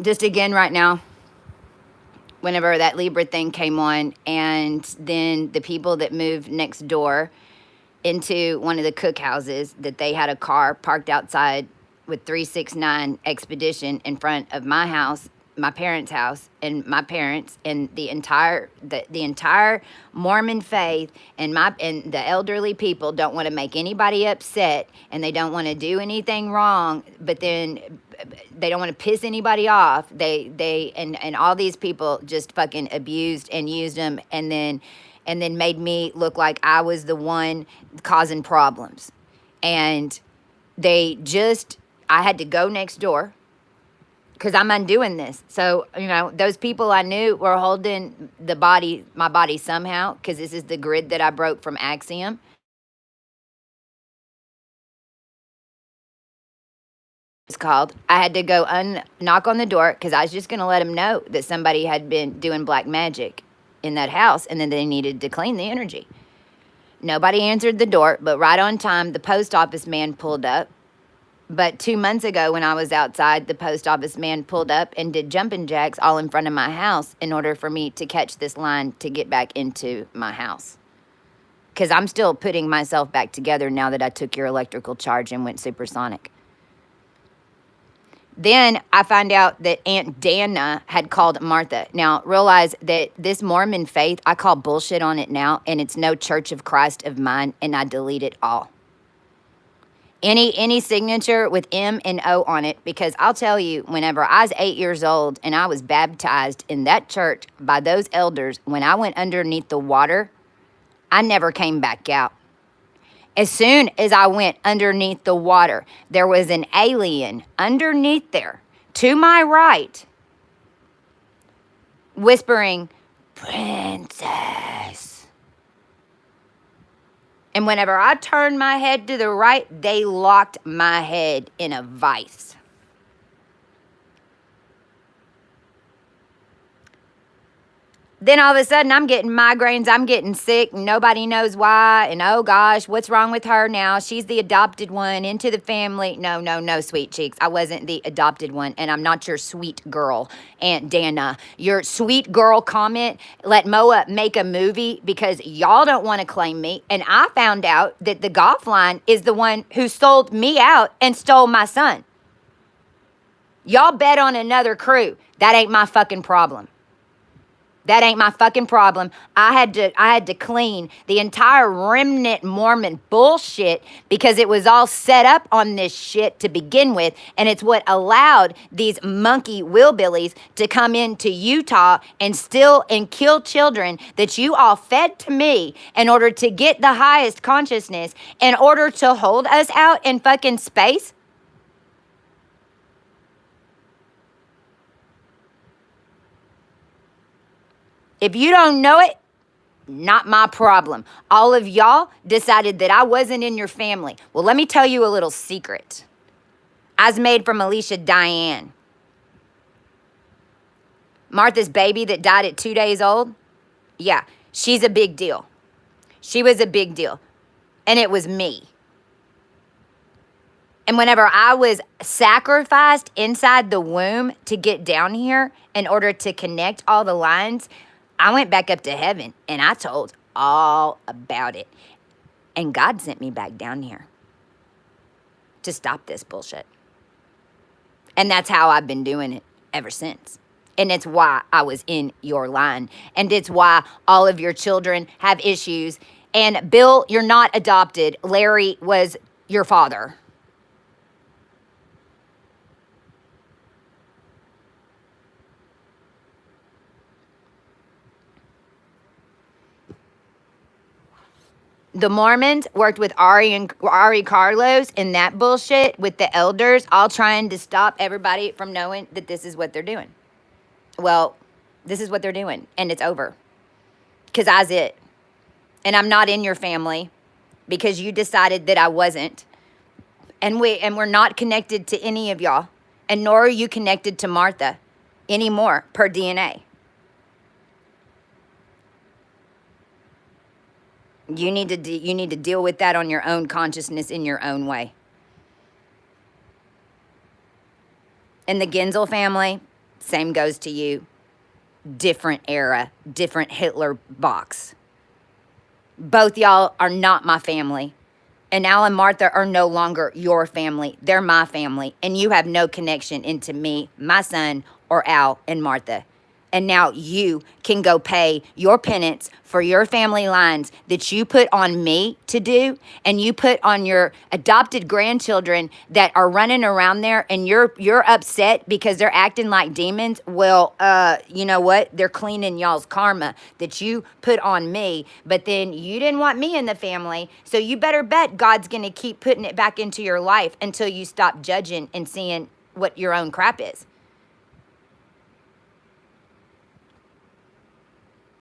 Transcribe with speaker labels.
Speaker 1: just again right now, whenever that Libra thing came on, and then the people that moved next door into one of the cookhouses, that they had a car parked outside with 369 Expedition in front of my house, my parents' house, and my parents, and the entire Mormon faith, and the elderly people don't want to make anybody upset, and they don't want to do anything wrong, but then they don't want to piss anybody off. And all these people just fucking abused and used them, and then made me look like I was the one causing problems. And I had to go next door because I'm undoing this. So, those people I knew were holding my body somehow, because this is the grid that I broke from Axiom. It's called. I had to go knock on the door because I was just going to let them know that somebody had been doing black magic in that house, and then they needed to clean the energy. Nobody answered the door, but right on time, the post office man pulled up. But 2 months ago, when I was outside, the post office man pulled up and did jumping jacks all in front of my house in order for me to catch this line to get back into my house. Because I'm still putting myself back together now that I took your electrical charge and went supersonic. Then I find out that Aunt Dana had called Martha. Now, realize that this Mormon faith, I call bullshit on it now, and it's no Church of Christ of mine, and I delete it all. Any signature with M and O on it, because I'll tell you, whenever I was 8 years old and I was baptized in that church by those elders, when I went underneath the water, I never came back out. As soon as I went underneath the water, there was an alien underneath there, to my right, whispering, "Princess." And whenever I turned my head to the right, they locked my head in a vice. Then all of a sudden, I'm getting migraines, I'm getting sick, nobody knows why, and oh gosh, what's wrong with her now? She's the adopted one into the family. No, sweet cheeks. I wasn't the adopted one, and I'm not your sweet girl, Aunt Dana. Your sweet girl comment let Moa make a movie because y'all don't want to claim me, and I found out that the golf line is the one who sold me out and stole my son. Y'all bet on another crew. That ain't my fucking problem. That ain't my fucking problem. I had to clean the entire Remnant Mormon bullshit because it was all set up on this shit to begin with, and it's what allowed these monkey willbillies to come into Utah and steal and kill children that you all fed to me in order to get the highest consciousness, in order to hold us out in fucking space. If you don't know it, not my problem. All of y'all decided that I wasn't in your family. Well, let me tell you a little secret. I was made from Alicia Diane. Martha's baby that died at 2 days old? Yeah, she's a big deal. She was a big deal. And it was me. And whenever I was sacrificed inside the womb to get down here in order to connect all the lines, I went back up to heaven and I told all about it. And God sent me back down here to stop this bullshit. And that's how I've been doing it ever since. And it's why I was in your line. And it's why all of your children have issues. And Bill, you're not adopted. Larry was your father. The Mormons worked with Ari Carlos in that bullshit with the elders, all trying to stop everybody from knowing that this is what they're doing. Well, this is what they're doing, and it's over. Because I's it. And I'm not in your family because you decided that I wasn't. And we're not connected to any of y'all. And nor are you connected to Martha anymore per DNA. You need to deal with that on your own consciousness in your own way. And the Genzel family, Same goes to you. Different era, different Hitler box. Both y'all are not my family. And Al and Martha are no longer your family. They're my family. And you have no connection into me, my son, or Al and Martha. And now you can go pay your penance for your family lines that you put on me to do, and you put on your adopted grandchildren that are running around there, and you're upset because they're acting like demons. Well, you know what? They're cleaning y'all's karma that you put on me, but then you didn't want me in the family, so you better bet God's gonna keep putting it back into your life until you stop judging and seeing what your own crap is.